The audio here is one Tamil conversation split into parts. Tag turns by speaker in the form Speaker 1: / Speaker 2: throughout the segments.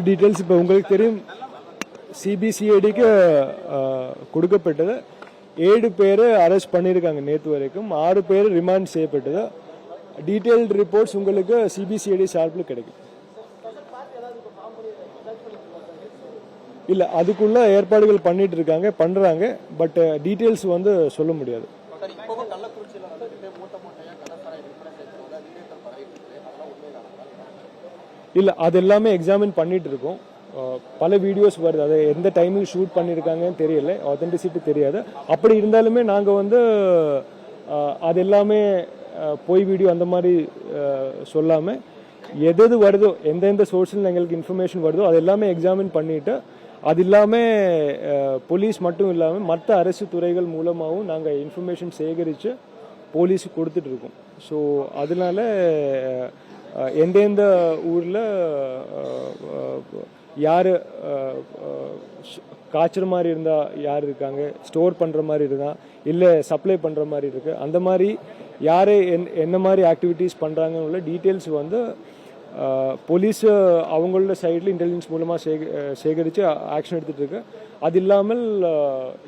Speaker 1: டீட்டெயில்ஸ் இப்போ உங்களுக்கு தெரியும், சிபிசிஐடிக்கு கொடுக்கப்பட்டது. 7 பேர் அரெஸ்ட் பண்ணியிருக்காங்க நேற்று வரைக்கும், 6 பேர் ரிமாண்ட் செய்யப்பட்டது. டீட்டெயில்டு ரிப்போர்ட்ஸ் உங்களுக்கு சிபிசிஐடி சார்பில் கிடைக்கும். இல்லை, அதுக்குள்ள ஏற்பாடுகள் பண்ணிட்டு இருக்காங்க, பண்றாங்க. பட் டீட்டெயில்ஸ் வந்து சொல்ல முடியாது. இல்லை, அது எல்லாமே எக்ஸாமின் பண்ணிட்டு இருக்கோம். பல வீடியோஸ் வருது, அதை எந்த டைமில் ஷூட் பண்ணியிருக்காங்கன்னு தெரியல, ஆத்தென்டிசிட்டி தெரியாது. அப்படி இருந்தாலுமே நாங்கள் வந்து அது எல்லாமே பொய் வீடியோ அந்த மாதிரி சொல்லாமல் எது வருதோ, எந்தெந்த சோர்ஸில் எங்களுக்கு இன்ஃபர்மேஷன் வருதோ அது எல்லாமே எக்ஸாமின் பண்ணிவிட்டு, அது இல்லாமல் போலீஸ் மட்டும் இல்லாமல் மற்ற அரசு துறைகள் மூலமாகவும் நாங்கள் இன்ஃபர்மேஷன் சேகரித்து போலீஸுக்கு கொடுத்துட்ருக்கோம். ஸோ அதனால எந்தெந்த ஊரில் யார் காய்ச்சற மாதிரி இருந்தால் யார் இருக்காங்க, ஸ்டோர் பண்ணுற மாதிரி இருந்தால் இல்லை சப்ளை பண்ணுற மாதிரி இருக்குது, அந்த மாதிரி யார் என்ன மாதிரி ஆக்டிவிட்டீஸ் பண்ணுறாங்கன்னு உள்ள டீட்டெயில்ஸ் வந்து போலீஸ் அவங்களோட சைடில் இன்டெலிஜென்ஸ் மூலமாக சேகரித்து ஆக்ஷன் எடுத்துகிட்டு இருக்கு. அது இல்லாமல்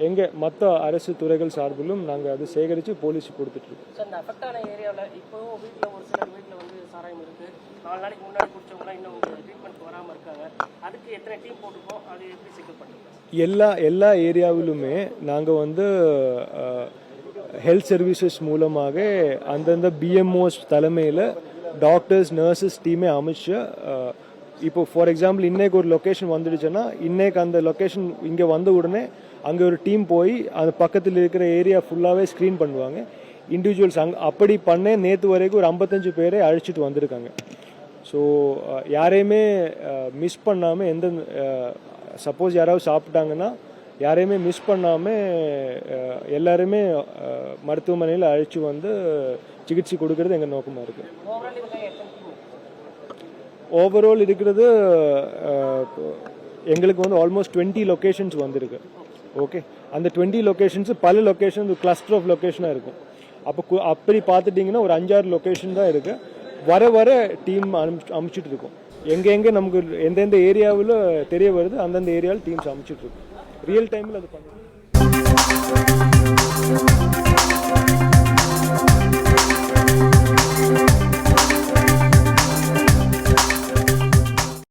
Speaker 1: எங்கள் மற்ற அரசு துறைகள் சார்பிலும் நாங்கள் அது சேகரித்து போலீஸுக்கு கொடுத்துட்ருக்கோம்.
Speaker 2: சார், இந்த அஃபெக்டான ஏரியாவில் இப்போ வீட்டில் ஒரு சிலர் வீட்டில் வந்து சாராயம் இருக்குது, 4 நாளைக்கு முன்னாடி குடிச்சவங்களாம் இன்னும் ட்ரீட்மெண்ட் வராமல் இருக்காங்க. அதுக்கு எத்தனை டீம் போட்டுருக்கோம், அது எப்படி செக்யூர் பண்ணுறோம்?
Speaker 1: எல்லா ஏரியாவிலுமே நாங்கள் வந்து ஹெல்த் சர்வீசஸ் மூலமாக அந்தந்த பிஎம்ஓஸ் தலைமையில் டாக்டர்ஸ் நர்சஸ் டீமே அமைச்சு, இப்போ ஃபார் எக்ஸாம்பிள் இன்னைக்கு ஒரு லொக்கேஷன் வந்துடுச்சுன்னா இன்னைக்கு அந்த லொக்கேஷன் இங்கே வந்த உடனே அங்கே ஒரு டீம் போய் அந்த பக்கத்தில் இருக்கிற ஏரியா ஃபுல்லாகவே ஸ்க்ரீன் பண்ணுவாங்க. இண்டிவிஜுவல்ஸ் அப்படி பண்ண நேற்று வரைக்கும் ஒரு 55 பேரை அழைச்சிட்டு வந்திருக்காங்க. ஸோ யாரையுமே மிஸ் பண்ணாமல், எந்த சப்போஸ் யாராவது சாப்பிட்டாங்கன்னா யாரையுமே மிஸ் பண்ணாமல் எல்லாருமே மருத்துவமனையில் அழைச்சி வந்து சிகிச்சை கொடுக்கறது எங்கள் நோக்கமாக இருக்குது. ஓவரால் இருக்கிறது எங்களுக்கு வந்து ஆல்மோஸ்ட் 20 லொக்கேஷன்ஸ் வந்திருக்கு. ஓகே, அந்த 20 லொக்கேஷன்ஸ் பல லொக்கேஷன் கிளஸ்டர் ஆஃப் லொக்கேஷனாக இருக்கும். அப்படி பார்த்துட்டிங்கன்னா ஒரு 5-6 லொக்கேஷன் தான் இருக்குது. வர டீம் அமைச்சிட்டு இருக்கோம். எங்கே நமக்கு எந்தெந்த ஏரியாவில் தெரிய வருது அந்தந்த ஏரியாவில் டீம்ஸ் அமைச்சிட்டு இருக்கோம். ரியல் டைமில் அது பண்ணுறோம்.